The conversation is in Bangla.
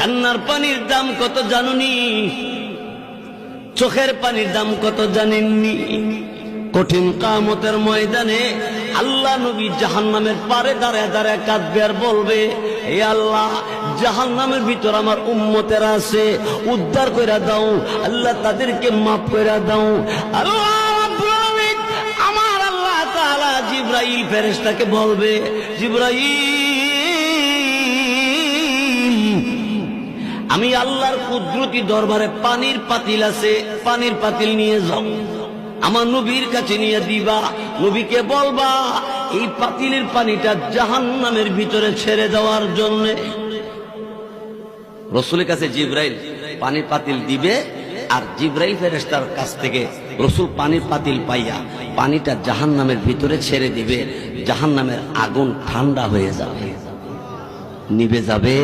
কান্নার পানির দাম কত জানুনি? চোখের পানির দাম কত জানেননি? কঠিন কিয়ামতের ময়দানে আল্লাহ নবী জাহান্নামের পারে দাঁড়ায় দাঁড়ায় কাঁদবে আর বলবে, হে আল্লাহ, জাহান্নামের ভিতর আমার উম্মতেরা আছে, উদ্ধার কইরা দাও আল্লাহ, তাদেরকে মাফ কইরা দাও। আল্লাহ রাব্বুল আলামিন, আমার আল্লাহ তাআলা জিবরাইল ফেরেশতাকে বলবে, জিবরাইল, আমি আল্লাহর কুদরতি দরবারে পানির পাতিল আছে, পানির পাতিল নিয়ে যাও, আমার নবীর কাছে নিয়ে দিবা। নবীকে বলবা এই পাতিলের পানিটা জাহান্নামের ভিতরে ছেড়ে দেওয়ার জন্য। রাসূলের কাছে জিবরাইল পানির পাতিল দিবে, আর জিবরাইল ফেরেশতার কাছ থেকে রাসূল পানির পাতিল পাইয়া পানিটা জাহান্নামের ভিতরে ছেড়ে দিবে। জাহান্নামের আগুন ঠান্ডা হয়ে যাবে, নিভে যাবে।